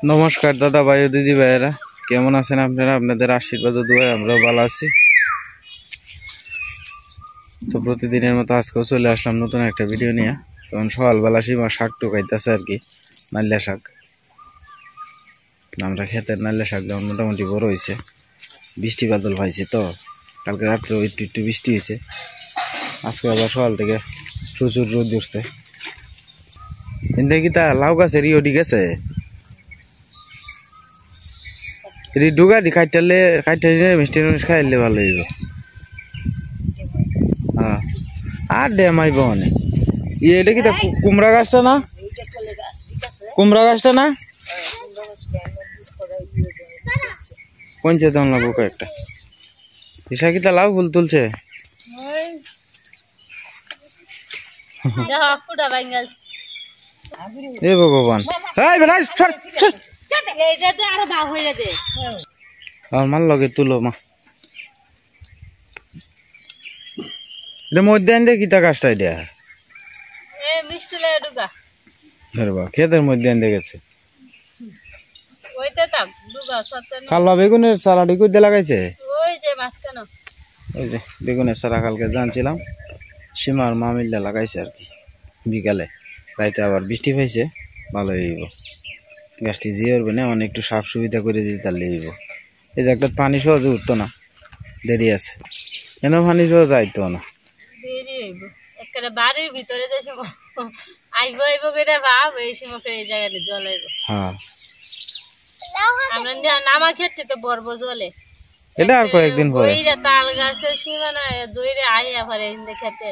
নমস্কার দাদা ভাই ও দিদি ভাইয়েরা, কেমন আছেন আপনারা? আপনাদের আশীর্বাদ ও দোয়ায় আমরাও ভালো আছি। তো প্রতিদিনের মতো আজকেও চলে আসলাম নতুন একটা ভিডিও নিয়ে। কারণ সকালবেলা সীমা শাক টুকাইতেছে আর কি, নাল্লা শাক। আমরা ক্ষেতের নাল্লা শাক যেমন মোটামুটি বড় হয়েছে, বৃষ্টি বাদল পাইছে তো কালকে রাত্রে একটু একটু বৃষ্টি হয়েছে, আজকে আবার সকাল থেকে প্রচুর রোদ উঠছে। কিন্তু কি তা লাউ গাছের ইয়ে গেছে ডুগা দি কাটলে মিষ্টি মিষ্টি খাইলে ভালো হইব। হ্যাঁ আর ড্যাম আইব মানে এটা কি কুমড়া গাছটা না? কুমড়া গাছটা না কোনছে তখন লাগবো কয়েকটা ঈশা কি তা লাউ ফুল তুলছে। এ ভগবান আমার লগে তুলো মা এটা মধ্যে আনতে কিতা গাছটা এটা ক্ষেতের মধ্যে আনতে গেছে। কালবা বেগুনের সারাটি করতে লাগাইছে। ওই যে বেগুনের সারা কালকে জানছিলাম সীমার মামিল্লা লাগাইছে আর কি, বিকালে রাইতে আবার বৃষ্টি পাইছে, ভালো হইব গাছটি জিয়ে উঠবে না, অনেক একটু সাফ সুবিধা করে দিতে তাহলে হইব। এই যে একটা পানি সহজে উঠতো না, দেরি আছে কেন পানি সহজ যাইতো না, বাড়ির ভিতরে যে আইব আইব করে ভাব এই সময় এই জায়গাটা জল আইব। হ্যাঁ আমরা নামা ক্ষেত্রে তো বর্ব জলে এটা আর কয়েকদিন পরে তাল গাছের সীমানা দইরে আইয়া পরে খেতে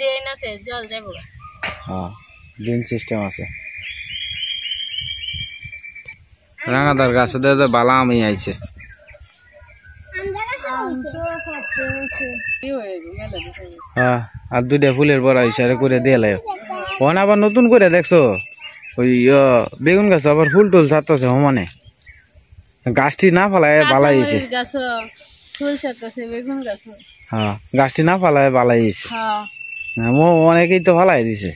দেয় না জল যাবো। হ্যাঁ ড্রেন সিস্টেম আছে। রাঙাদার গাছে দিয়ে বালা আমি আইছে, হ্যাঁ আর দুইটা ফুলের বড়া ইশারে করে দিয়ে লাই ওখানে আবার নতুন করে দেখছো ওই বেগুন গাছ আবার ফুল টুল ছাড়তেছে সমানে, গাছটি না ফালায় বালাই হয়েছে। হ্যাঁ গাছটি না ফালায় বালাই হয়েছে, অনেকেই তো ফালাই দিছে।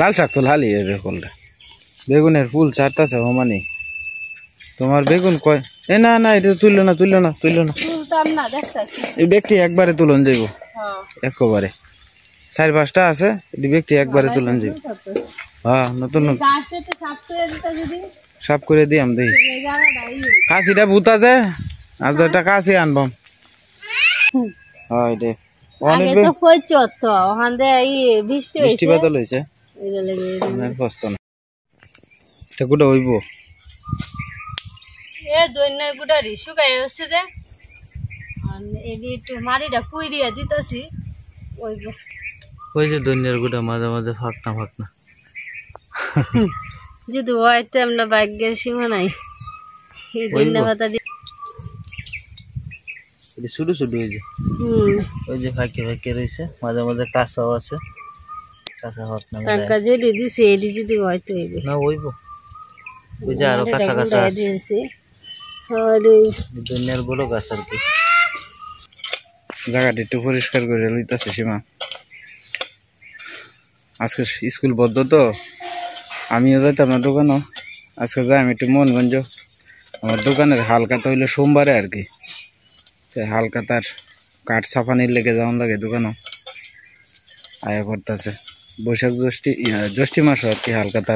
লাল শাক তো লালই বেগুনটা, বেগুনের ফুল ছাড়তেছে সমানে। তোমার বেগুন কয় এ না না এটা তুললো না তুললো না তুললো না, এই ব্যক্তি একবারে তুলন যাইব একবারে 4-5টা আছে, এই ব্যক্তি একবারে তুলন যাইব। হ্যাঁ নতুন সাফ করে দিই আমি দেখি কাশিটা ভূত আছে আর একটা কাশি আনবাম। হ্যাঁ এটা অনেক বৃষ্টি বাদল হয়েছে কষ্ট না গোটা হইব। দৈন্যার গুড়ারি শুকাই হচ্ছে যে একটু মাটিটা কুইরিয়া দিতেছি ওই যে দৈন্যার গুড়া মাঝে মাঝে ফাঁকনা ফাঁকনা যদি হয়তো আমরা ভাগ্যের সীমা নাই এই দৈন্যা পাতা দিয়ে শুধু শুধু ওই যে ফাঁকে ফাঁকে রয়েছে, মাঝে মাঝে কাঁচাও আছে, কাঁচা ফাঁকনা যেটি দিছে এটি যদি হয়তো না হইব। ওই যে আরো কাঁচা কাঁচা আছে দুনিয়ার বড় গাছ আর কি। জায়গাটা একটু পরিষ্কার করে লইতেছে সীমা, আজকে স্কুল বদ্ধ তো আমিও যাইতাম না দোকানও, আজকে যাই আমি একটু মনগঞ্জ, আমার দোকানের হালকাতা হইলো সোমবারে আর কি, হালকাতার কাঠ ছাপানির লেগে যাওয়ান লাগে দোকানও আয়া করতেছে। বৈশাখ জ্যৈষ্ঠী মাস আর কি হালকাতা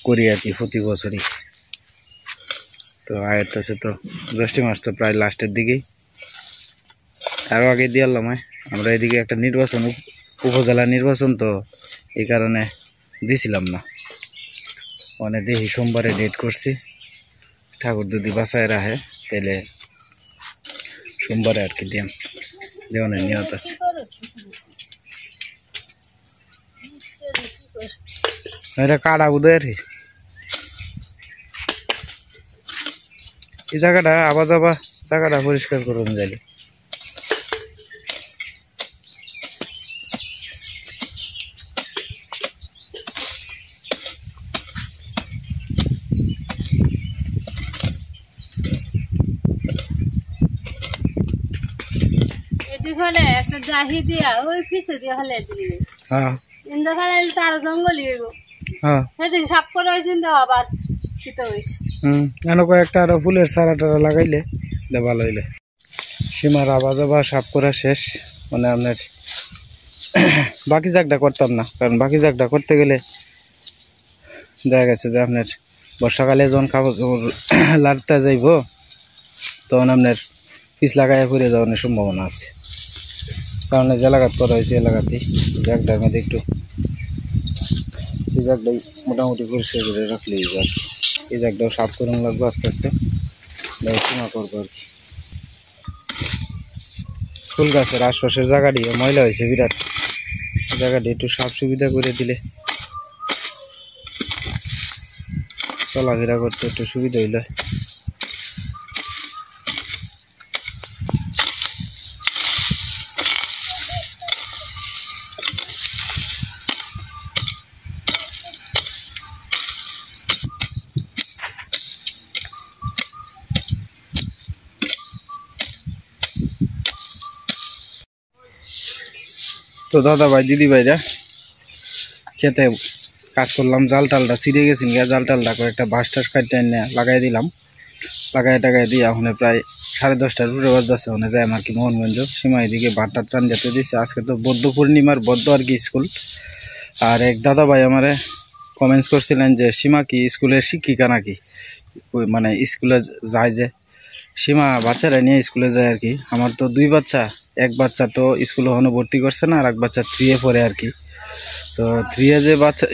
করি আর কি প্রতি বছরই, তো আয়াতেছে তো জ্যৈষ্ঠী মাস তো প্রায় লাস্টের দিকেই, আরও আগে দিয়ে আনলাম। আমরা এদিকে একটা নির্বাচন উপজেলা নির্বাচন তো এই কারণে দিছিলাম না, মানে দেখি সোমবারে ডেট করছি, ঠাকুর যদি বাসায় রাখে তাহলে সোমবারে আর কি দিয়াম দেওয়ানের নিয়ত আছে। এটা কাটা বুধ আর কি এই জায়গাটা আবার যাবা জায়গাটা পরিষ্কার করুন যাইলে। যদি ফেলে একটা জাহি দিয়া ওই পিছে দিয়ে ফেলে দিলি হ্যাঁ ইন্দা ফেলে তার জঙ্গলই হইব হ্যাঁ সেদিন সাপ করে হয়েছে আবার শীত হয়েছে এনেকুৱা একটা আরো ফুলের চারা টারা লাগাইলে এটা ভালো হইলে সীমার আবাজ আবার সাফ করা শেষ মানে আপনার বাকি জাগটা করতাম না কারণ বাকি জাগটা করতে গেলে দেখা গেছে যে আপনার বর্ষাকালে যখন কাপড় চোপড় লাড়তে যাইব তখন আপনার পিছ লাগাইয়া ঘুরে যাওয়ার সম্ভাবনা আছে কারণ যে এলাকাত করা হয়েছে এলাকাতেই জাগটার মধ্যে একটু এই জাগটাই মোটামুটি পরিষ্কার করে রাখলেই যাক এই জাগটাও সাফ করে লাগবে আস্তে আস্তে সীমা করবো আর কি ফুল গাছের আশপাশের জায়গাটি ময়লা হয়েছে বিরাট জায়গাটি একটু সাফ সুবিধা করে দিলে চলাফেরা করতে একটু সুবিধা হইল তো দাদা ভাই দিদি ভাইরা খেতে কাজ করলাম জাল টালটা ছিঁড়ে গেছেন গিয়া জাল টালটা করে একটা বাঁশ টাস কাটতে এনে লাগাই দিলাম লাগাই টাগাই দিয়ে এখন প্রায় 10:30টার উপরে বাজতেছে ওখানে যায় আমার কি মোহনগঞ্জ সীমা এদিকে ভাতটা টান যেতে দিয়েছে আজকে তো বৌদ্ধ পূর্ণিমার বদ্ধ আর কি স্কুল আর এক দাদা ভাই আমারে কমেন্টস করছিলেন যে সীমা কি স্কুলের শিক্ষিকা নাকি মানে স্কুলে যায় যে সীমা বাচ্চারা নিয়ে স্কুলে যায় আর কি আমার তো 2 বাচ্চা এক বাচ্চা তো স্কুলে এখনো ভর্তি করছে না আর এক বাচ্চা 3-এ পড়ে আর কি তো 3-এ যে বাচ্চা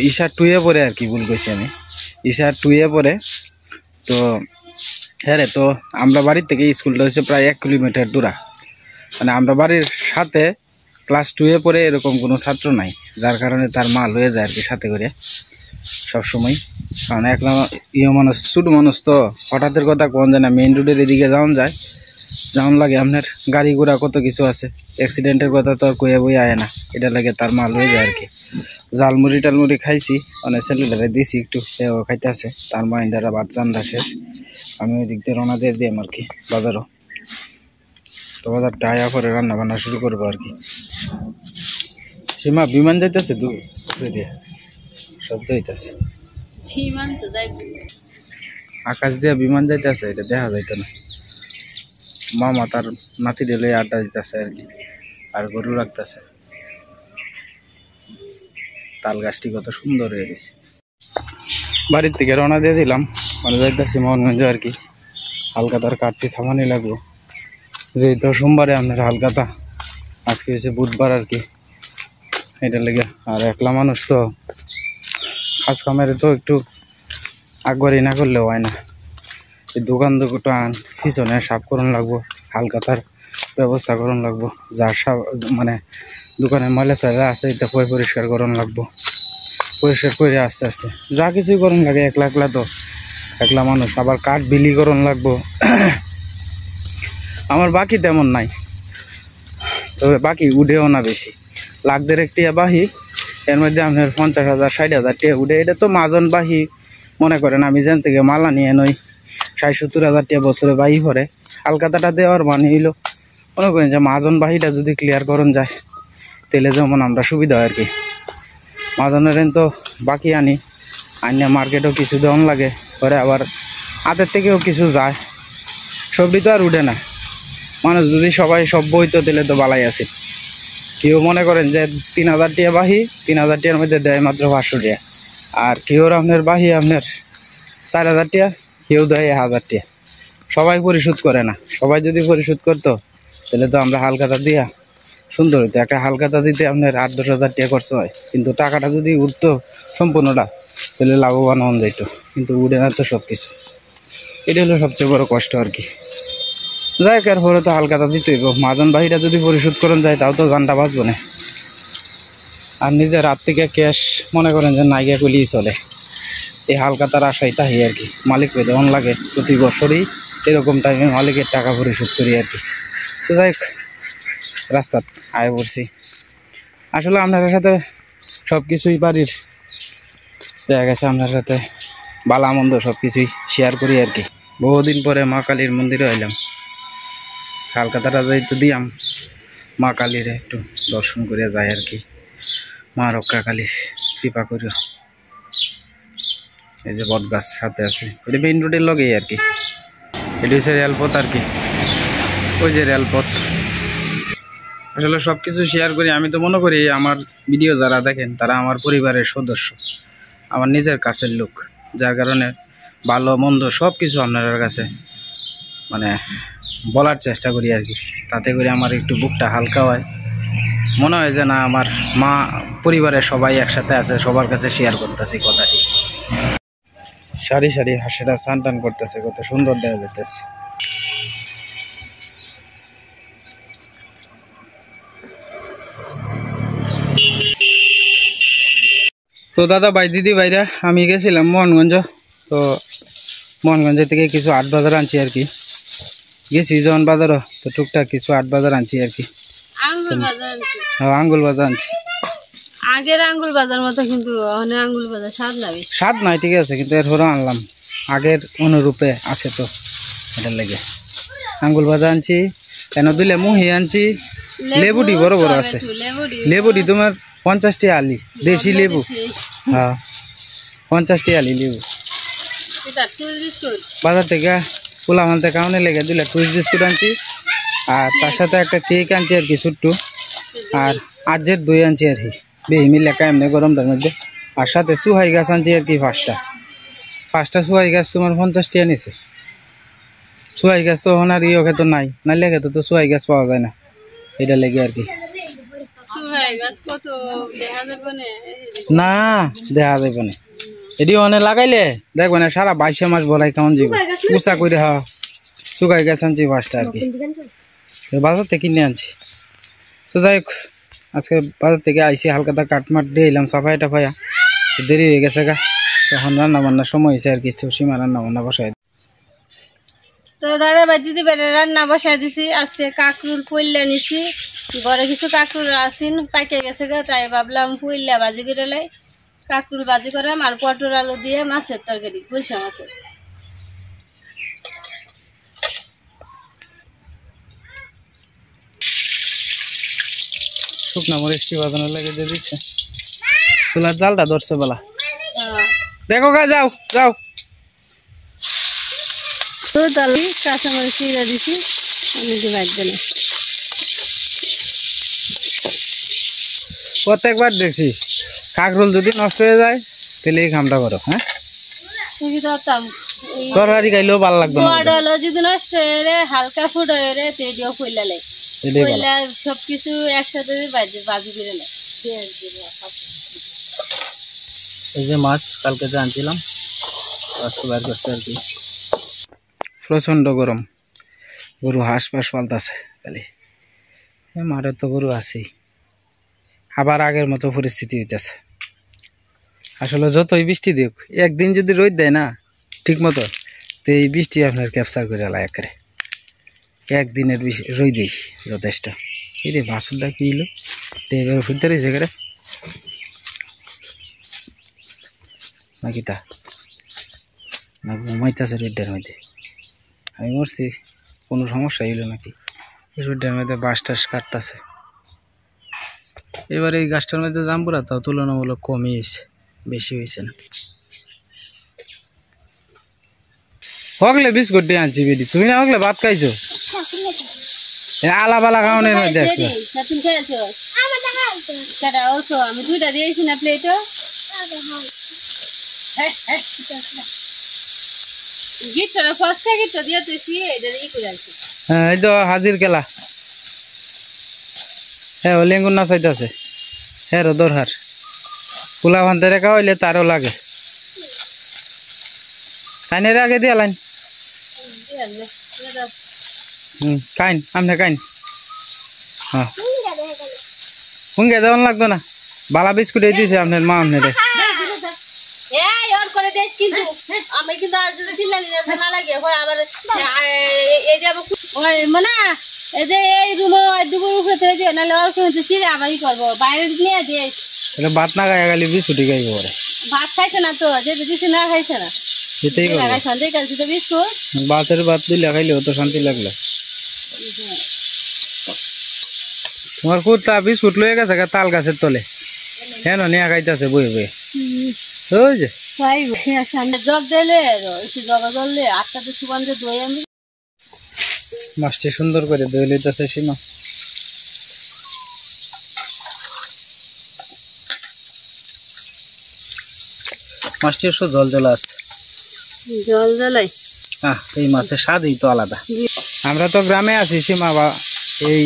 ঈশা 2-এ পড়ে আর কি ভুল কইছি আমি ঈশা 2-এ পড়ে তো হ্যাঁ রে তো আমরা বাড়ির থেকে স্কুলটা হচ্ছে প্রায় 1 কিলোমিটার দূরা মানে আমরা বাড়ির সাথে ক্লাস 2-এ পড়ে এরকম কোনো ছাত্র নাই যার কারণে তার মা লয়ে যায় আর কি সাথে করে সবসময় কারণ একলা মানুষ ছোটো মানুষ তো হঠাৎের কথা কোন যায় না মেইন রোডের এদিকে যাওয়ান লাগে আপনার গাড়ি ঘোড়া কত কিছু আছে অ্যাক্সিডেন্টের কথা তো আর কইয়া বই আয় না এটা লাগে তার মাল হয়ে যায় আর কি জালমুড়ি টালমুড়ি খাইছি অনেক ছেলেটারে দিছি একটু সেও খাইতে আছে তার মা ইন্দারা ভাত রান্না শেষ আমি ওই দিক দিয়ে রওনা দিয়ে দিই আর কি বাজারও তো বাজার টায়া করে রান্না বান্না শুরু করবো আর কি সীমা বিমান যাইতেছে দূর দিয়ে শব্দ হইতেছে বিমান তো যাইব আকাশ দিয়ে বিমান যাইতেছে এটা দেখা যাইতো না মামা তার নাতি ঢেলে আড্ডা দিতেছে আর কি আর গরু রাখতেছে তাল গাছটি কত সুন্দর হয়ে গেছে বাড়ির থেকে রওনা দিয়ে দিলাম মানে যাইতেছি মোহনগঞ্জ আর কি হালকাতার কাঠটি সামানি লাগবো যেহেতু সোমবারে আপনার হালকাতা আজকে হচ্ছে বুধবার আর কি এটা লেগে আর একলা মানুষ তো কাজ কামের তো একটু আগবাড়ি না করলেও হয় না এই দোকান দোকান পিছনে সাফ করুন লাগবো হালকাতার ব্যবস্থা করুন লাগবো যার মানে দোকানের ময়লা চাইলা আছে এটা পরিষ্কার করুন লাগবো পরিষ্কার করে আস্তে আস্তে যা কিছুই করুন লাগে একলা একলা তো একলা মানুষ আবার কাঠ বিলি করুন লাগবো আমার বাকি তেমন নাই তবে বাকি উঠেও না বেশি লাখদের একটি বাহি এর মধ্যে আপনার 50,000 60,000 টাকা উঠে এটা তো মাজন বাহি মনে করেন আমি যেন থেকে মালা নিয়ে নই 60-70,000 টাকা বছরে বাহি পরে হালকাতাটা দেওয়ার মানে হইলো মনে করেন যে মাজন বাহিটা যদি ক্লিয়ার করুন যায় তাহলে যেমন আমরা সুবিধা হয় আর কি মাজনের তো বাকি আনি মার্কেটও কিছু দেওয়ান লাগে পরে আবার হাতের থেকেও কিছু যায় সবটি তো আর উঠে না মানুষ যদি সবাই সভ্য হইতো তাহলে তো বালাই আছে কেউ মনে করেন যে 3,000 টাকা বাহি 3,000 টাকার মধ্যে দেয় মাত্র 500 টাকা আর কেউ আপনার বাহি আপনার 4,000 টাকা কেউ দেয় 1,000 টাকা সবাই পরিশোধ করে না সবাই যদি পরিশোধ করতো তাহলে তো আমরা হালকাতা দিয়া সুন্দর হইতো একটা হালকাতা দিতে আপনার 8-10,000 টাকা খরচ হয় কিন্তু টাকাটা যদি উঠতো সম্পূর্ণটা তাহলে লাভবান হন যাইত কিন্তু উঠে না তো সব কিছু এটা হলো সবচেয়ে বড় কষ্ট আর কি যাই কার পরে তো হালকাতা দিতে হইব মাজন বাহিটা যদি পরিশোধ করুন যায় তাও তো জানটা বাঁচবো না আর নিজের হাত থেকে ক্যাশ মনে করেন যে নাইগা কলিই চলে এই হালকাতার আশাই তাই আর কি মালিক দেওয়ান লাগে প্রতি বছরই এরকম টাইমে মালিকের টাকা পরিশোধ করি আর কি তো যাই রাস্তাত আয় পড়ছি আসলে আপনার সাথে সব কিছুই বাড়ির দেখা গেছে আপনার সাথে ভালো মন্দ সব কিছুই শেয়ার করি আর কি বহুদিন পরে মা কালীর মন্দিরে এলাম হালকাতাটা যাইতে দিয়াম মা কালীর একটু দর্শন করে যায় আর কি, মা রক্ষা কালী কৃপা করিও। এই যে বট গাছ সাথে আছে, এটা মেইন রোডের লগেই আর কি, এটা হচ্ছে রেলপথ আর কি, ওই যে রেলপথ। আসলে সব কিছু শেয়ার করি, আমি তো মনে করি আমার ভিডিও যারা দেখেন তারা আমার পরিবারের সদস্য, আমার নিজের কাছের লোক, যার কারণে ভালো মন্দ সব কিছু আপনাদের কাছে মানে বলার চেষ্টা করি আর কি। তাতে করে আমার একটু বুকটা হালকা হয়, মনে হয় যে না আমার মা পরিবারের সবাই একসাথে আছে, সবার কাছে শেয়ার করতেছি কথাটি। সারি সারি হাঁসেরা স্নান টান করতেছে, কত সুন্দর দেখা যাইতেছে। তো দাদা ভাই দিদি ভাইরা, আমি গেছিলাম মোহনগঞ্জ, তো মোহনগঞ্জ থেকে কিছু আট বাজার আনছি আর কি, গেছি যখন বাজারও তো টুকটাক কিছু আট বাজার আনছি আর কি। আঙ্গুল বাজার আনছি। হ্যাঁ আঙ্গুল বাজার আনছি। আগের আঙ্গুল বাজার মতো কিন্তু অনেক আঙ্গুল বাজার স্বাদ না বেশি। স্বাদ নাই ঠিক আছে, কিন্তু এরপরও আনলাম, আগের অনুরূপে আছে তো এটার লেগে আঙ্গুল বাজার আনছি। কেন দিলে মুহি আনছি, লেবুটি বড় বড় আছে, লেবুটি তোমার 50টি আলি দেশি লেবু, হ্যাঁ 50টি আলি লেবু। বাজার থেকে পোলা মানতে কারণে লেগে দিলে টুইস্ট বিস্কুট আনছি, আর তার সাথে একটা কেক আনছি আর কি ছোট্ট, আর আজের দই আনছি আর কি, বেহি মিলে এমনি গরমটার মধ্যে। আর সাথে সুহাই গাছ আনছি আর কি, পাঁচটা সুহাই গাছ তোমার 50টি আনিছে। সুহাই গাছ তো এখন আর ইয়ে খেতে নাই, নাইলে খেতে তো সুহাই গাছ পাওয়া যায় না, এটা লেগে আর কি। না দেখা যাবে না, এটি অনেক লাগাইলে দেখবে না সারা 22 মাস বলাই কেমন যাবে উঁচা করে। হ্যাঁ শুকাই গাছ আনছি 5টা আর কি, বাজার থেকে কিনে আনছি। তো যাই হোক আজকে বাজার থেকে আইসি, হালকাতা কাটমাট দিয়ে এলাম সাফাই টাফাইয়া, দেরি হয়ে গেছে গা, তখন রান্না বান্নার সময় হয়েছে আর কি, সীমা রান্না বান্না বসাই। তো দাদা ভাই দিদি বেড়ে রান্না বসাই দিছি। আজকে কাঁকরুল পইলা নিছি, ঘরে কিছু কাঁকরুল আসিন পাইকে গেছে গা, তাই ভাবলাম পইলা ভাজি করে লাই, কাঁকরুল ভাজি করাম আর পটল আলু দিয়ে মাছের তরকারি, গুলশা মাছের। শুকনা মরিচটি বাজানোর লাগে দিয়ে দিচ্ছে, চুলার জালটা ধরছে বলা, দেখো গা যাও যাও। তো তাহলে কাঁচামরিচ চিরা দিছি, আমি দি ভাত দিলাম। প্রত্যেকবার দেখছি কাঁকরোল যদি নষ্ট হয়ে যায় তাহলে এই কামটা করো। হ্যাঁ তরকারি খাইলেও ভালো লাগবে না, যদি নষ্ট হয়ে রে হালকা ফুট হয়ে রে তেডিও ফইলালে ফইলা সবকিছু একসাথে ভাজি করে নেয়। এই যে মাছ কালকে যে আনছিলাম আজকে বের করছে আর কি। প্রচন্ড গরম, গরু হাঁস ফাঁস পালতাছে, তাহলে মাঠে তো গরু আছেই, আবার আগের মতো পরিস্থিতি হইতেছে। আসলে যতই বৃষ্টি দিক, একদিন যদি রোদ দেয় না ঠিক মতো, তো এই বৃষ্টি আপনার ক্যাপচার করে লাই একেবারে, একদিনের রোদেই যথেষ্ট। এই রে বাসুরটা কি হলো, এবার ফুটতে রয়েছে একেবারে নাকি তা না ঘুমাইতেছে রোদটার মধ্যে। আমি মরছি, কোনো সমস্যা হইলো নাকি, রোদটার মধ্যে বাঁশ টাস কাটতেছে। এবার এই গাছটার মধ্যে জাম্বুরা তাও তুলনামূলক কমই হয়েছে, বেশি হয়েছে না। হগলে বিস্কুট দিয়ে আনছি বেদি, তুমি না হগলে ভাত খাইছো, আলা বালা খাওয়ানোর মধ্যে আমি দুইটা দিয়েছি না প্লেট, হ্যাঁ এই তো হাজির খেলা। হ্যাঁ ও লেঙ্গুর না চাইতেছে, হ্যাঁ রো দরহার পোলা ভান্তে রেখা হইলে তারও লাগে, কাইনের আগে দিয়া লাইন। কাইন আমনে কাইন, হ্যাঁ হুঙ্গে দেওয়ান লাগতো না, বালা বিস্কুট এই দিয়েছে আপনার মা আপনার। আমি কিন্তু না লাগে আবার এই যে মানে এই যে এই রুমে দুপুর উপরে থেকে দিয়ে নাহলে ওর কিন্তু চিড়ে আবার কি করবো, বাইরে নিয়ে দিয়ে ভাত না খাই গেলে বিস্কুটি খাইব, ভাত খাইছে না তো, যে দিছি না খাইছে না, সেটাই বিস্কুট ভাতের ভাত দিলে খাইলে অত শান্তি লাগলো। তোমার কুত্তা বিস্কুট লয়ে গেছে তাল গাছের তলে হেন নিয়ে খাইতেছে বই বই ওই যে জল দিলে জবা জল দিয়ে আটটাতে সুবান দিয়ে দই আমি মাছটি সুন্দর করে দই লইতেছে সীমা। মাছটি একটু জল জল আছে জল জ্বালাই এই মাছের স্বাদই তো আলাদা। আমরা তো গ্রামে আছি সীমা বা এই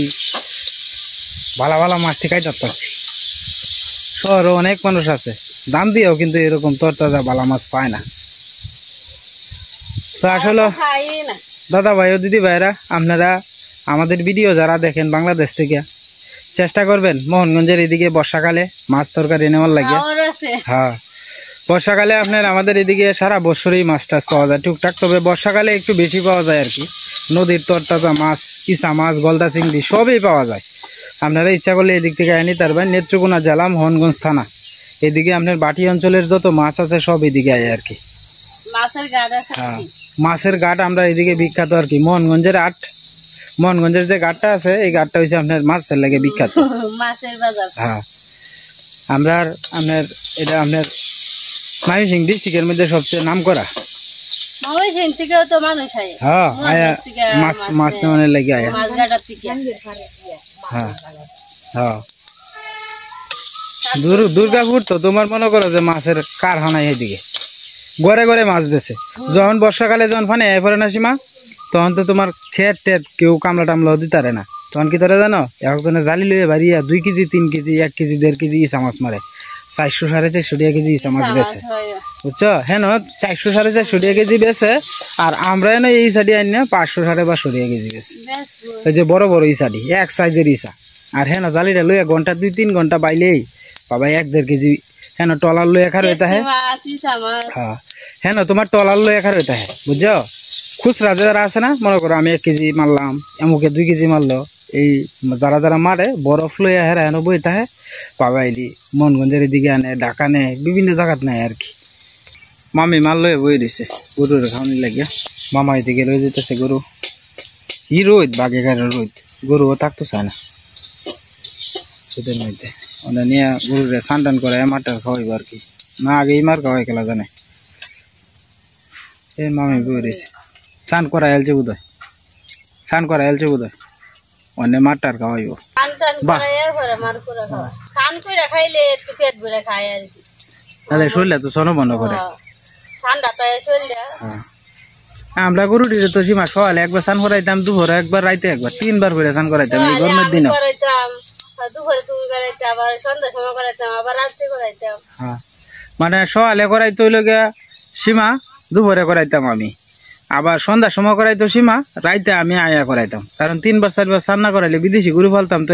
ভালো ভালো মাছটি খাইতে পারছি। শহরে অনেক মানুষ আছে দাম দিয়েও কিন্তু এরকম তরতাজা ভালো মাছ পায় না। তো আসলে দাদা ভাই ও দিদি ভাইরা আপনারা আমাদের ভিডিও যারা দেখেন বাংলাদেশ থেকে চেষ্টা করবেন মোহনগঞ্জের এদিকে বর্ষাকালে মাছ তরকারি নেওয়ার লাগে। হ্যাঁ বর্ষাকালে আপনার আমাদের এদিকে সারা বছরই মাছ টাছ পাওয়া যায় টুকটাক, তবে বর্ষাকালে একটু বেশি পাওয়া যায় আর কি। নদীর তরতাজা মাছ, ইসা মাছ, গলদা চিংড়ি সবই পাওয়া যায়। আপনারা ইচ্ছা করলে এদিক থেকে আনি পারবেন। নেত্রকোনা জেলা মোহনগঞ্জ থানা এদিকে আপনার বাটি অঞ্চলের যত মাছ আছে সব এদিকে আয় আর কি। হ্যাঁ মাছের ঘাট আমরা এদিকে বিখ্যাত আর কি। মোহনগঞ্জের মোহনগঞ্জের যে ঘাটটা আছে এই ঘাটটা হচ্ছে আপনার মাছের লাগে বিখ্যাত। হ্যাঁ আমরা আপনার এটা আপনার ময়মনসিংহ ডিস্ট্রিক্টের মধ্যে সবচেয়ে নাম করা। হ্যাঁ মাছ মাছ নেওয়ার লাগে আয়া। হ্যাঁ হ্যাঁ দুর্গাপুর তো তোমার মনে করো যে মাছের কারখানা এদিকে ঘরে ঘরে মাছ বেছে। যখন বর্ষাকালে যখন ফানে পড়ে না সীমা তখন তো তোমার খেত টেত কেউ কামলা টামলা দিতে পারে না। তখন কি তোরা জানো একজনে জালি লইয়ে বাড়িয়া 2 কেজি 3 কেজি 1 কেজি 1.5 কেজি ইসা মাছ মারে 400 450 টাকা কেজি ইসা মাছ বেছে বুঝছো। হ্যাঁ 400 450 টাকা কেজি বেছে আর আমরা এনে এই সাইডে আনি 500 550 টাকা কেজি বেছে। এই যে বড় বড় ইসাডি এক সাইজের ইসা আর হ্যাঁ জালিটা লইয়া ঘন্টা 2-3 ঘন্টা বাইলেই বাবা 1-1.5 কেজি হ্যাঁ টলার লইয়া খার হইতা হ্যাঁ। হ্যাঁ হ্যাঁ তোমার টলার লইয়া খার হইতা হ্যাঁ বুঝছো। খুচরা যারা আছে না মনে করো আমি 1 কেজি মারলাম এমুকে 2 কেজি মারলো এই যারা যারা মারে বরফ লইয়া হেরা হেন বইতা হ্যাঁ বাবা এলি মোহনগঞ্জের দিকে আনে ঢাকা নেয় বিভিন্ন জায়গাত নেয় আর কি। মামি মাল লয়ে বই দিছে গরুর খাওয়ানি লাগিয়া। মামা এদিকে লয়ে যেতেছে গরু ই রোদ বাঘে গাড়ি রোদ গরুও থাকতো চায় না সেটার মধ্যে ওটা নিয়ে গরুরে স্নান টান করে মাটার খাওয়াইব আর কি। না আগে মার খাওয়াই খেলা জানে এই মামি বই দিছে স্নান করা এলছে বোধহয় স্নান করা এলছে বোধহয় অনেক মাটার খাওয়াইব। তাহলে শরীরে তো সন বন্ধ করে আমরা গরু দিলে তো সীমা সকালে একবার স্নান করাইতাম দুপুরে একবার রাইতে একবার 3 বার করে স্নান করাইতাম এই গরমের দিনে। মানে সকালে করাইতে হইল গিয়া সীমা দুপুরে করাইতাম আমি আবার সন্ধ্যার সময় করাইতো সীমা রাইতে আমি আয়া করাইতাম। কারণ 3-4 বার স্নান না করাইলে বিদেশি গরু ফালতাম তো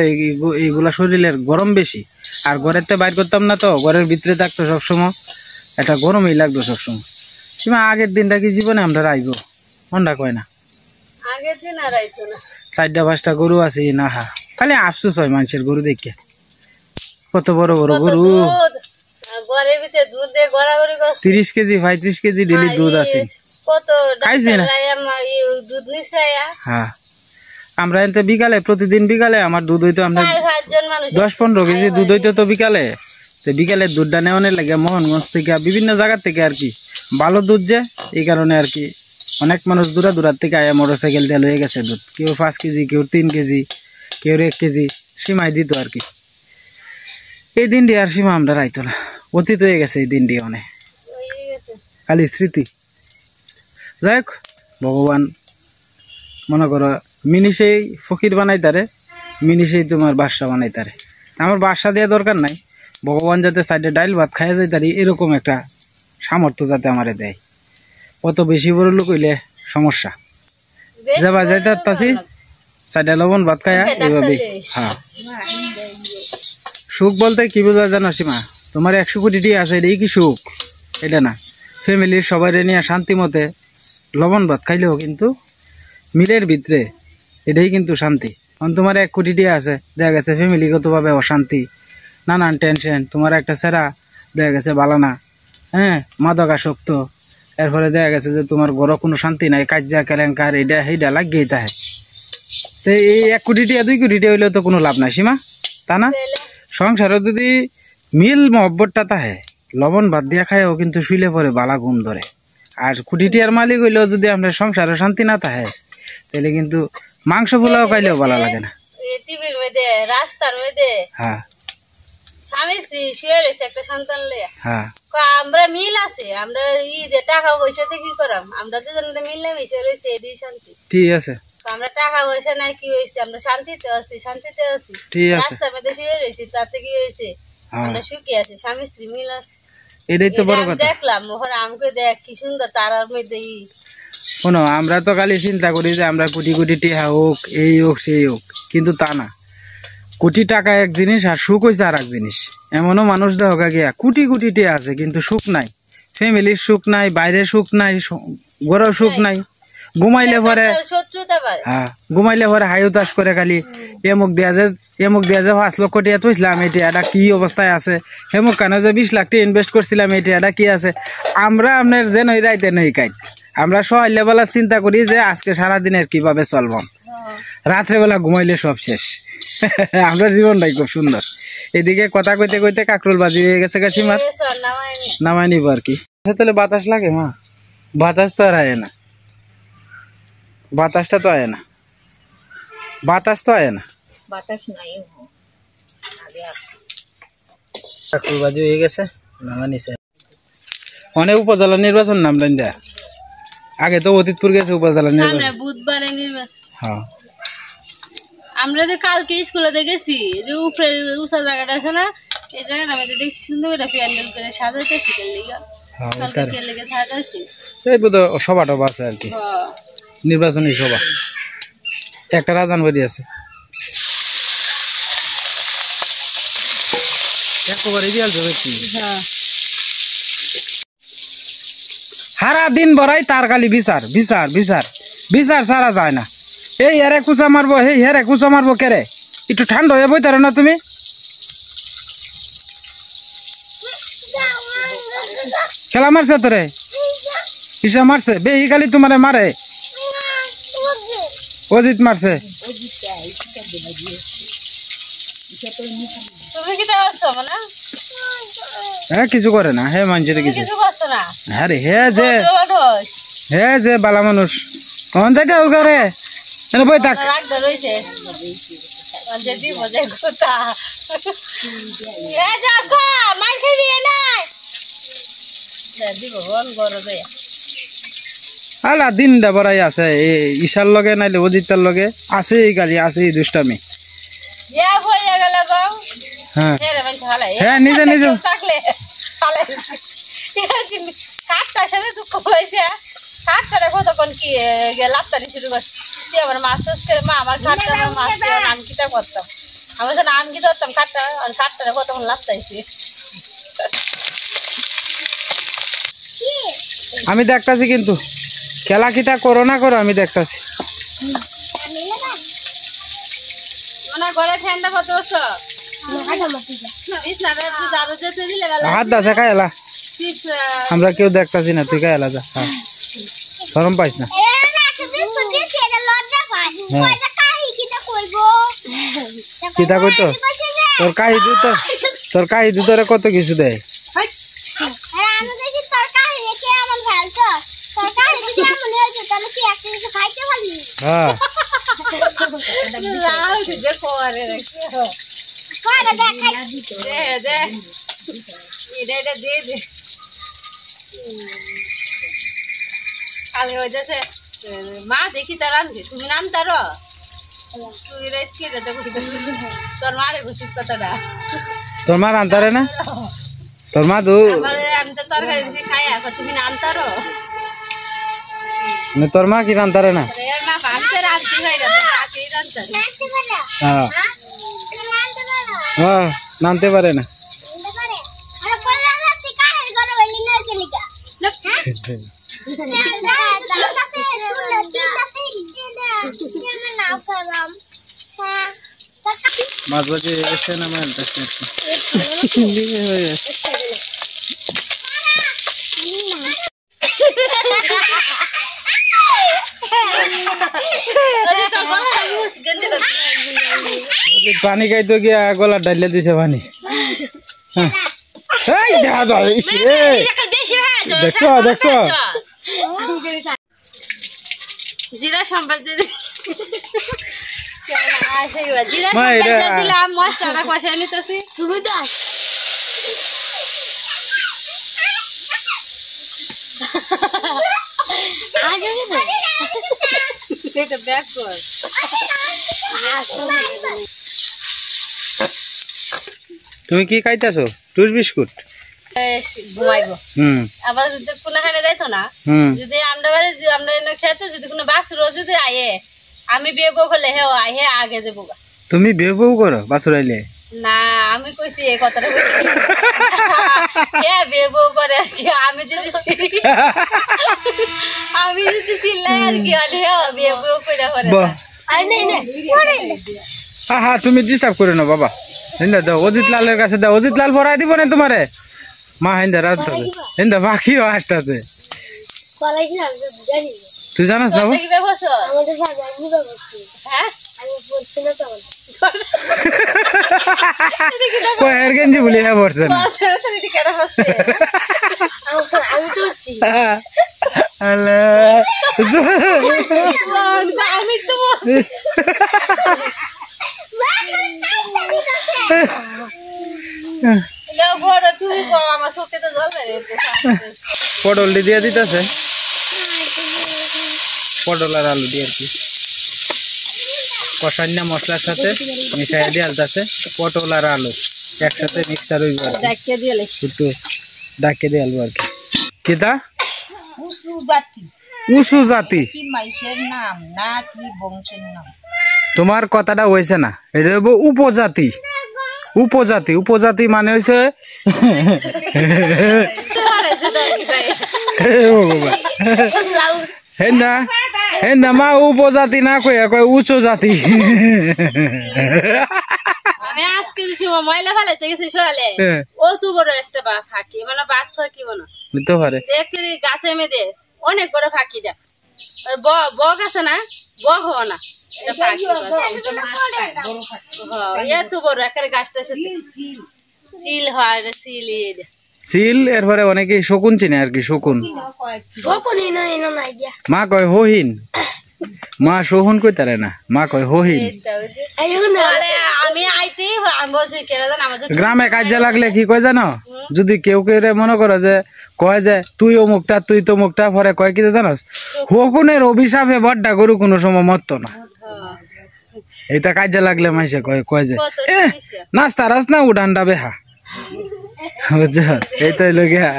এইগুলা শরীরের গরম বেশি আর ঘরের তো বাইর করতাম না তো ঘরের ভিতরে থাকতো সবসময় এটা গরমই লাগতো সবসময়। সীমা আগের দিনটা কি জীবনে আমরা রাইব মনটা কয় না 4টা-5টা গরু আছে না হা খালি আফসোস হয় মানুষের গরু দেখে কত বড় বড় গরু 30 কেজি 35 কেজি ডেলি দুধ আছে খাইছি না। হ্যাঁ আমরা এতে বিকালে প্রতিদিন বিকালে আমার দুধ হইতো আমরা 10-15 কেজি দুধ হইতো তো বিকালে। তো বিকালের দুধটা নেওয়ানোর লাগে মোহনগঞ্জ থেকে বিভিন্ন জায়গার থেকে আর কি ভালো দুধ যে এই কারণে আর কি অনেক মানুষ দূরার থেকে আয়া মোটরসাইকেল দিয়ে লয়ে গেছে দুধ কেউ 5 কেজি কেউ 3 কেজি কেউ 1 কেজি সীমাই দিত আর কি। এই দিনটি আর সীমা আমরা রাইতো না অতীত হয়ে গেছে এই দিনটি অনেক খালি স্মৃতি। যাই হোক ভগবান মনে করো মিনিষেই ফকির বানাই তারে মিনিষেই তোমার বাদশা বানাই তারে। আমার বাদশা দেওয়া দরকার নাই ভগবান যাতে সাইডে ডাইল ভাত খাইয়া যাই তারি এরকম একটা সামর্থ্য যাতে আমারে দেয়। অত বেশি বড় লোক হইলে সমস্যা যাবা যাইতে পারতাছি সাইডে লবণ ভাত খাইয়া এইভাবে। হ্যাঁ সুখ বলতে কি বোঝা জানো সীমা তোমার 100 কোটি টাকা আছে এটাই কি সুখ এটা না। ফ্যামিলির সবাই নিয়ে শান্তি মতে লবণ ভাত খাইলেও কিন্তু মিলের ভিতরে এটাই কিন্তু শান্তি। কারণ তোমার 1 কোটি টাকা আছে দেখা গেছে ফ্যামিলিগতভাবে অশান্তি নানান টেনশন তোমার একটা সেরা দেখা গেছে ভালো না হ্যাঁ মাদকাসক্ত এর ফলে দেখা গেছে যে তোমার ঘরে কোনো শান্তি নাই কাজা কেলেঙ্কার এটা সেইটা লাগিয়েই থাকে তো এই 1 কোটি টাকা 2 কোটি টাকা হইলেও তো কোনো লাভ নাই সীমা, তা না? সংসারে যদি মিল মহব্বতটা থাকে, লবণ ভাত দিয়া খায়ও কিন্তু শুইলে পরে বালা ঘুম ধরে। আর কোটি টাকার মালিক হইলেও যদি আমরা সংসারে শান্তি না থাকে, তাহলে কিন্তু মাংস পোলাও খাইলেও ভালো লাগে না। টিভির মধ্যে রাস্তার মধ্যে হ্যাঁ স্বামী স্ত্রী শুয়ে রয়েছে একটা সন্তান লইয়া, হ্যাঁ আমরা মিল আছে, আমরা যে টাকা পয়সাতে কি করাম, আমরা দুজন মিলে মিশে রয়েছে, এটাই শান্তি। ঠিক আছে, আমরা টাকা পয়সা নাই কি হয়েছে, আমরা শান্তিতে আছি, শান্তিতে আছি। ঠিক আছে, রাস্তার মধ্যে শুয়ে রয়েছি, তাতে কি হয়েছে, আমরা সুখী আছি, স্বামী স্ত্রী মিল আছে। এটাই তো বড় কথা। দেখলাম ওখানে আমাকে দেখ কি সুন্দর তারার মধ্যে। শোনো, আমরা তো খালি চিন্তা করি যে আমরা কোটি কোটি টাকা হোক, এই হোক সেই হোক, কিন্তু তা না। কোটি টাকা এক জিনিস আর সুখ হয়েছে আর এক জিনিস। এমনও মানুষ দেখা গিয়া কোটি কোটি টাকা আছে কিন্তু সুখ নাই, ফ্যামিলির সুখ নাই, বাইরের সুখ নাই, ঘরেও সুখ নাই। ঘুমাইলে পরে হ্যাঁ ঘুমাইলে পরে হাই উতাস করে খালি এমুক দেয়া যে 5 লক্ষ টাকা তুইছিলাম, এই টাকাটা কি অবস্থায় আছে, হেমুক কানে যে 20 লাখ টাকা ইনভেস্ট করছিলাম, এই টাকাটা কি আছে। আমরা আপনার যে নই রাইতে নেই কাজ, আমরা সকালে বেলা চিন্তা করি যে আজকে সারাদিনের কিভাবে চলব, রাত্রেবেলা ঘুমাইলে সব শেষ। আমরা জীবনটাই খুব সুন্দর। এদিকে কথা কইতে কইতে কাকরুল বাজি হয়ে গেছে কাছিমার, নামাই নিব আর কি। তাহলে বাতাস লাগে মা, বাতাস তো আর আয় না, বাতাসটা তো আয় না, বাতাস তো আয় না, বাতাস নাই। কাকরুল বাজি হয়ে গেছে, নামা নিছে। অনেক উপজেলা নির্বাচন নামলেন দেয়া, আগে তো অতীতপুর গেছে উপজেলা নির্বাচন, বুধবারে নির্বাচন। হ্যাঁ আমরা যে কালকে স্কুলে দেখেছি যে উপরে উঁচা জায়গাটা আছে না, এই জায়গাটা আমি দেখছি সুন্দর করে প্যান্ডেল করে সাজাইতেছি, কালকে লেগে সাজাইছি। এই বোধ সভা টভা আছে আর কি, নির্বাচনী সভা। একটা রাজান বাড়ি আছে একবারে দিয়াল যাবে কি, সারা দিন বড়াই তার খালি বিচার বিচার বিচার বিচার সারা যায় না। এই হেরে কুচা মারবো, এই হেরে কুচা মারবো, কেরে একটু ঠান্ডা হয়ে বইতার না তুমি? খেলা মারছে তোরে, কিসা মারছে? বেহি খালি তোমার মারে, অজিত মারছে। হ্যাঁ কিছু করে না, হে মানুষের কিছু। আরে হে যে বালা মানুষ কখন যাইতে ঘরে বই থাক। আলা দিনটা বড়াই আছে, ঈশার লগে নাইলে অজিতার লগে আছে, এই গাড়ি আছে, এই দুষ্টামি। হ্যাঁ হ্যাঁ নিজে নিজে কতক্ষণ কি লাভতানি শুরু করছি, আবার মাছ মা আমার খাটটা মাছ আমি কিটা করতাম, আমি আমি কি ধরতাম খাটটা, খাটটা কতক্ষণ লাভতাইছি। আমি দেখতাছি কিন্তু খেলা কিটা করো না করো, আমি দেখতাছি। হাত দাসে খাইলা, আমরা কেউ দেখতাছি না, তুই খাইলা যা, শরম পাইস না। কিতা কইতো তোর কাহি দুতরে কত কিছু দেয়। মা দেখি তার আনবি, তুমি নাম তার তোর মারে ঘুষিস কথাটা, তোর মা রান্তারে না, তোর মা দু আমি তো তরকারি দিছি খাই, তুমি নামতারো তোর মা কি রান্তারে না? হ্যাঁ নামতে পারে না। মাছ বাজি হয়ে গেছে না, আমার হয়ে গেছে। পানি খাইতো গিয়া গলা ডাইলে দিছে পানি এই দেখা যায় ইস রে দেখছো দেখছো জিরা সম্বাদ দিদি জিরা মা, সম্বাদ এটা- দিলাম মশলাটা কষাই নিতেছি তুমি তো এটা ব্যাক কর তুমি কি খাইতেছো টুস বিস্কুট ঘুমাইবো হুম আবার যদি কোনখানে যাইতো না হুম যদি আমরা বাড়ি আমরা এনে খেতে যদি কোনো বাছুর যদি আয়ে আমি বিয়ে বউ করলে হে আহে আগে যাবো গা। তুমি বিয়ে বউ করো বাছুর আইলে না আমি কইছি এই কথাটা কইছি কে বিয়ে বউ করে আর কি আমি যদি আমি যদি চিল্লাই আর কি হলে হে বিয়ে বউ কইরা করে বাহ। আই নাই না হ্যাঁ তুমি ডিস্টার্ব করে না বাবা হিন্দা দাও অজিত লালের কাছে দাও অজিত লাল ভরাই দিব না তোমারে মা হিন্দা রাত হবে হিন্দা বাকিও আসতেছে কলাই কি জানি তুই জানাস না কি ব্যবস্থা আমাদের সাথে আমি ব্যবস্থা হ্যাঁ আমি বলছি না তো কই হের গেঞ্জি বলি হ্যাঁ পড়ছে না আমি তো আল্লাহ আমি তো বড় তুমি আমার চোখে তো জল বেরিয়ে পটল দিয়ে দিতেছে পটল আর আলু দিয়ে আর কি কষান্না মশলার সাথে মিশাই দিয়ে আলতাছে পটল আর আলু একসাথে মিক্সার হইব আর কি। ডাকিয়ে দিলে একটু ডাকে দিয়ে আলু আর কি কিতা উসু জাতি উঁচু জাতি কি মাইসের নাম না কি বংশের নাম তোমার কথাটা হয়েছে না এটা হইব উপজাতি উপজাতি উপজাতি মানে হয়েছে হেন্দা হেন্দা মা উপজাতি না কইয়া কয় উঁচু জাতি আমি আজকে যে ময়লা ফেলাইতে গেছি সকালে ও তো বড় একটা ফাঁকি মানে বাস ফাঁকি মনে বুঝতে পারে দেখি গাছের মেয়েদের অনেক বড় ফাঁকি দেয় বক আছে না বক হো না এটা ফাঁকি এত বড় একেবারে গাছটা চিল হয় চিল সিল এরপরে অনেকে শকুন চিনে আর কি শকুন শকুনি না মা কয় হহিন মা শহুন কইতারে না মা কয় হহিন আমি আইতে আমি বলছি কেরা জান আমার গ্রামে কাজে লাগলে কি কয় জানো যদি কেউ কেউ মনে করে যে কয় যে তুই অমুকটা তুই তমুকটা পরে কয় কি জানোস হকুনের অভিশাপে বড্ডা গরু কোনো সময় মরতো না এটা কাজে লাগলে মাইসে কয় কয় যে নাস্তা রাস না উডানটা বেহা বুঝছো এই তো হইলো গিয়া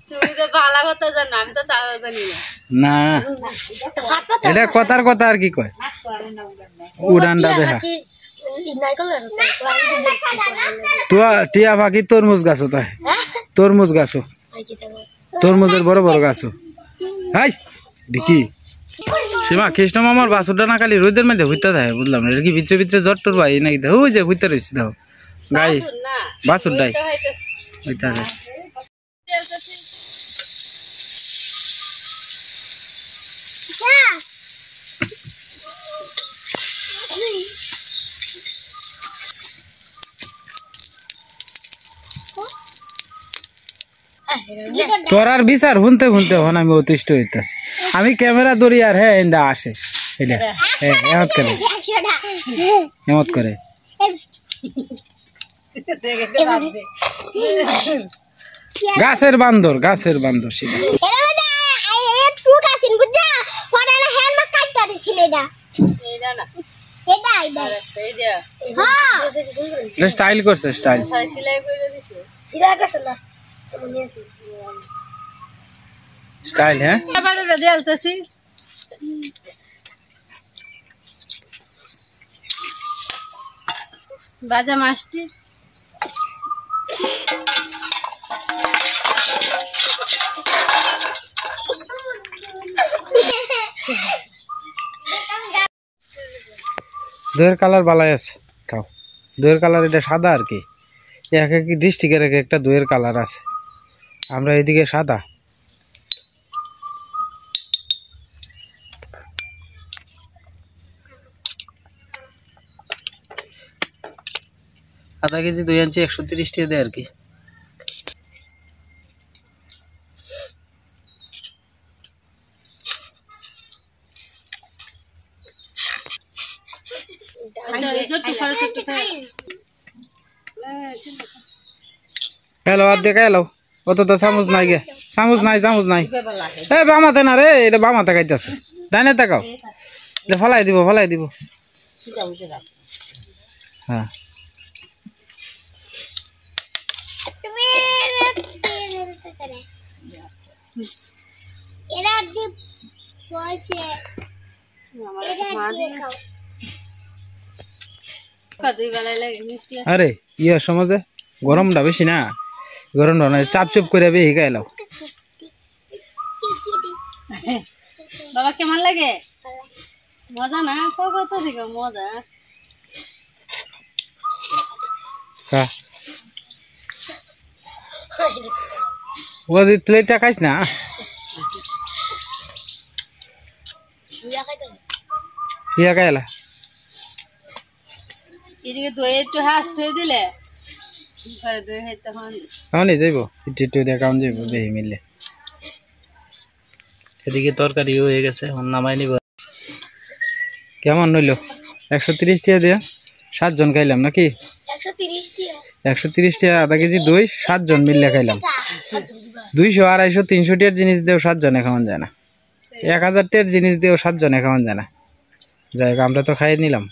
তুমি তো ভালো কথা জানো আমি তো তাও জানি না না এটা কথার কথা আর কি কয় উডানটা বেহা টিয়া পাখি তরমুজ গাছও তাই তরমুজ গাছও তরমুজের বড় বড় গাছও হাই দেখি সীমা কৃষ্ণ মামার বাসুরটা না খালি রোদের মধ্যে হইতে থাকে বুঝলাম না এটা কি ভিতরে ভিতরে জ্বর টর ভাই নাকি ওই যে হইতে রয়েছে দাও গাই বাসুর ডাই হইতে থাকে তোর আর বিচার শুনতে শুনতে হন আমি অতিষ্ঠ হইতাছি আমি ক্যামেরা ধরি আর হ্যাঁ ইন্দা আসে এটা হ্যাঁ এমত করে এমত করে গাছের বান্দর সেটা স্টাইল করছে স্টাইল স্টাইল হ্যাঁ বাজা মাছটি দইয়ের কালার বালাই আছে খাও দইয়ের কালার এটা সাদা আর কি এক এক ডিস্ট্রিক্টের এক একটা দইয়ের কালার আছে আমরা এদিকে সাদা আধা কেজি দই আনছি 130 টাকা দেয় আর কি। হ্যালো আর দেখা এলো অত তো চামচ নাই গে, চামচ নাই এ বামাতে না রে, এটা বামাতে খাইতেছে, ডাইনে তাকাও, এটা ফলাই দিব হ্যাঁ। আরে ইয়ে সমাজে গরমটা বেশি না, গরমটা না চাপ চুপ করে বেশি খাইলাও। বাবা কেমন লাগে? মজা না? কত থেকে মজা। ওই প্লেটটা খাইস না, ইয়া খাইলা এদিকে দই একটু হাসতে দিলে দই খাইতে হন কাউনি যাইব, একটু দিয়ে কাউন যাইব বেশি মিললে। এদিকে তরকারি হয়ে গেছে, নামাই নিব। কেমন নইল? 130 টাকা দিয়ে 7 জন খাইলাম নাকি? 130 টাকা আধা কেজি দই, 7 জন মিললে খাইলাম। 200, 250, 300 টাকার জিনিস দিয়েও 7 জনে খাওয়ান যায় না, 1000 টাকার জিনিস দিয়েও 7 জনে খাওয়ান যায় না। যাই হোক আমরা তো খাই নিলাম।